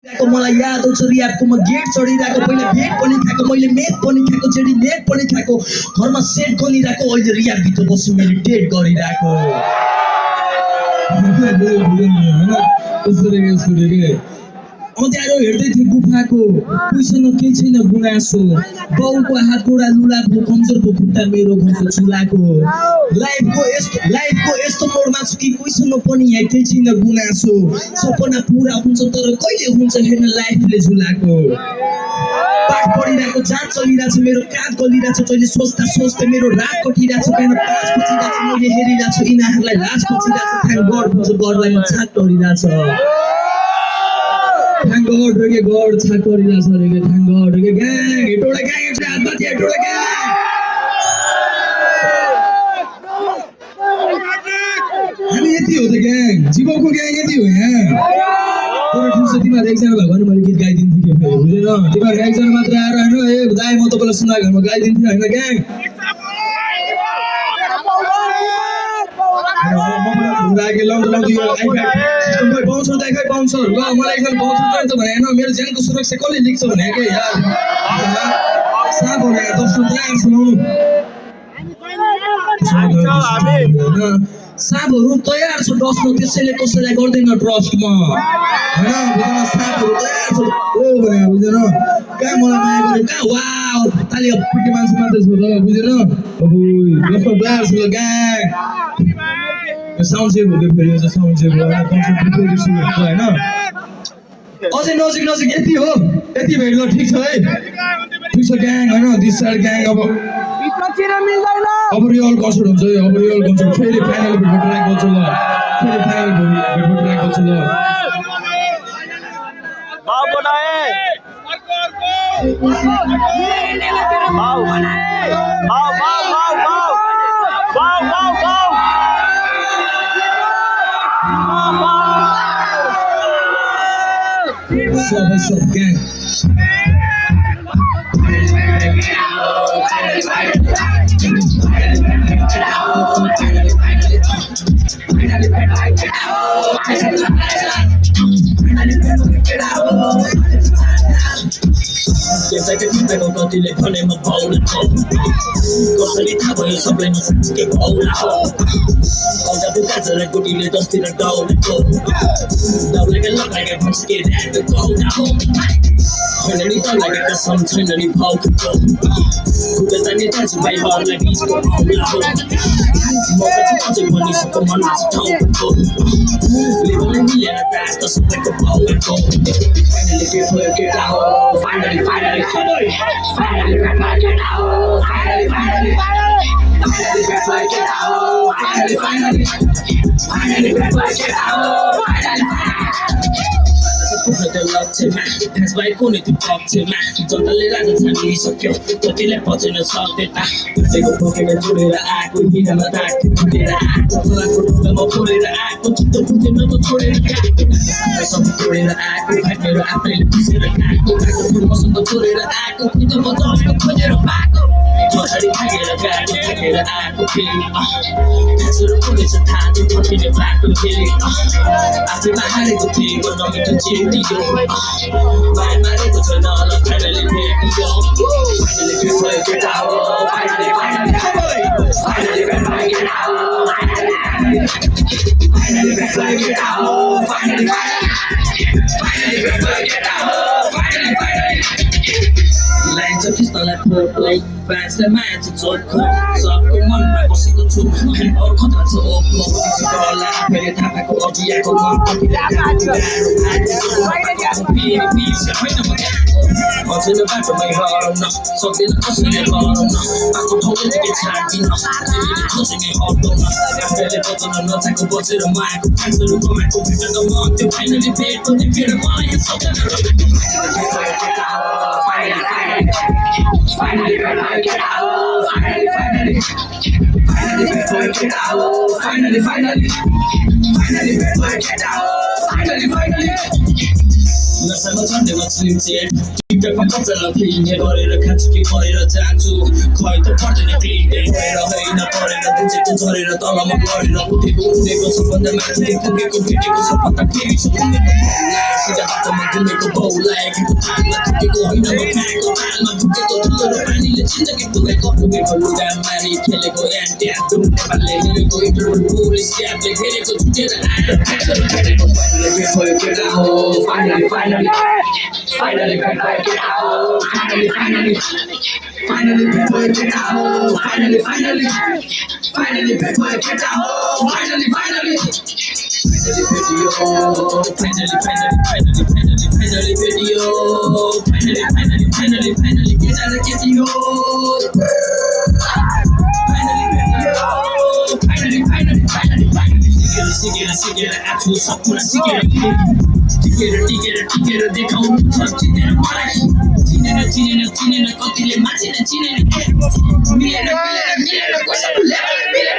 मलाई याद आउँछ रियाबको म गेट चढिरहेको पहिले भेट पनि खाएको मैले मेट पनि खाएको जेडी नेट पनि खाएको घरमा सेट गरिरहेको अहिले रियाब भित्र बसी मैले डेट गरिरहेको अँध्यारो हेर्दै थिएँ गुफाको कोहीसँग केही छैन गुनासो बाउको हात गोडा लुलाको कमजोरको खुट्टा मेरो घरको चुलाको लाइफको यस्तो मोडमा छु कि कोहीसँग पनि यहाँ केही छैन गुनासो सपना पुरा हुन्छ तर कहिले हुन्छ हेर्न लाइफले झुलाको पाठ पढिरहेको जाँच चलिरहेछ मेरो काँध गलिरहेछ जहिले सोच्दा सोच्दै मेरो रात कटिरहेछ बिहान 5 बजिरहेछ मैले हेरिरहेको छु यिनीहरूलाई लाज पचिरहेछ थ्याङ्क गड भन्छ गडलाई म छाट गरिरहेछ Thank God, reggae God, छाट गरिरहेछ reggae thank God, reggae gang, Hetauda gang, एकछिन हात माथि हेटोडा gang। हामी यति हो त gang, जीवनको gang यति हो यहाँ। तर ठुलो छ तिमीहरू एकजनालाई भने मैले गीत गाइदिन्थेँ के फेरि बुझेन तिमीहरू एकजना मात्र आएर हैन ए दाइ म तपाईलाई सुनाइ घरमा गाइदिन्थेँ हैन gang। रागे लाउँदै यो आइप्याड सिस्टममै बाउन्सर देखाइ बाउन्सर ल मलाई एकदम बाउन्सर चाहिन्छ भने हैन मेरो ज्यानको सुरक्षा कसले लिन्छ भने के यार साब हो यार दोस्रो तयार सुनाउनु साबहरू तयार छ डस्न त्यसैले कसैलाई गर्दैन ट्रस्टमा हैन बुझ्न साबहरू तयार छ ओ भने बुझेन कहाँ मलाई माया गरे कहाँ वाउ ताली पिटी मान्छे मात्रै छ ल बुझेन अब दोस्रो तयार छ ल ग्याङ साउन्ड चेक हुँदै फेरि यो साउन्ड चेक हो हैन कन्सर्ट फेरि सुरु हुन्छ हैन अझै नजिक नजिक यति हो यति भेट ल ठीक छ है ठीक छ ग्याङ हैन दिस साइड ग्याङ अब अब रियल कन्सर्ट हुन्छ है अब रियल कन्सर्ट फेरि फाइनल भेट ट्र्याक गर्छु ल फेरि फाइनल भेट ट्र्याक गर्छु ल भाव बनाए भाव बनाए भाव भाव भाव भाव भाव भाव भाव What's up, gang? कतिले भने म बाउला हो कसरी थाहा भयो सबलाई नसके बाउला हो औजा बुकाजरा गुटीले दस्तिर डाउलेको डाउलेको लगाएका भन्छ के ऱ्याट गाउला हो होइन नि त लागेका सम छैन नि भाउको खुट्टा तान्ने दाजुभाइहरूलाई बिचको बाउला हो मौका चाहिँ अझै भनिसक्यो मन ठाउँको लेभलले मिलेर दास त सबैको बाउलाको फाइनली के भयो केटा हो finally finally Finally, get out! Finally, finally, finally, get out! Finally, finally, finally, get out! पुग्न लक्ष्यमा त्यसबाहेक कुनै त्यो पक्षमा जनताले राजा छानिसक्यो कतिलाई पचेन सक्दैता कुटेको पोकेमा जोडेर आएको हिँडामा दाग फुटेर आएको खोलाको ढुङ्गामा फोडेर आएको चित्त फुटेन त छोडेर गएको सब तोडेर आएको मेरो आफैले पिसेर खाएको मसँग छोडेर आएको खुद बचाउन खोजेर पाएको पछाडि थाकेर गाडी थाकेर आएको फेरि त्यसरो पुगेछ थाहा थियो फर्किने बाटो फेरि आफैमा हारेको थिएँ नमिठो चेतियो माया मारेको छैन ल फाइनली भेटियो फाइनली भेट भयो केटा हो फाइनली फाइनली फाइनली भेट भयो केटा हो फाइनली भेट भयो केटा हो फाइनली फाइनली भेट भयो केटा हो फाइनली फाइनली लाइन छ खिच्नलाई फोटो फ्यान्सलाई माया छ चोखो सबको मनमा बसेको छु अरू खतरा छ ओप्लो गला आफैले थाहा पाएको अघियाको मन कतिलाई अझैले बाटोमै हराउन सक्दैन कसैले हराउन बाटो ठाउँले के छाड्दिन खोज्ने हटाउन आफैले बचाउन नचाहेको बचेर मायाको फ्यान्सहरू कमाएको भेटेर म त्यो फाइनली भेट पनि फेरि मलाई सक्दैन Finally, get out! Finally, finally, finally, get out! Finally, finally, finally, get out! Finally, finally. नसामा झन्डैमा छिन्छ टिकटकमा कचरलाई फिल्ने गरेर खान्छु कि गरेर जान्छु खै त पर्दैन क्लिन गरेर होइन परेर बुझेको झरेर तलमा गरेर उठेको उडेको सबभन्दा माथि पुगेको भेटेको सपना फेरि सिधा बाटोमा घुमेको बाउ लागेको थालमा थुकेको होइन म खाएको तालमा ढुकेको ठुलो र पानीले चिन्छ कि पुगेको लुगा मारी खेलेको एन्ट्याप नेपालले हेरेको इन्टरभल पुलिस क्याबले घेरेको छुटेर आएर भेटेको केटा हो फाइनली फाइनली फाइनली केटा हो फाइनली केटा हो फाइनली केटा हो finally video finally get out of get you finally सिकेर आफू सपना सिकेर टिकेर देखाउनु छ चिनेर मलाई चिनेन कतिले मान्छेले चिनेन मिलेन कसैको लेभल मिलेन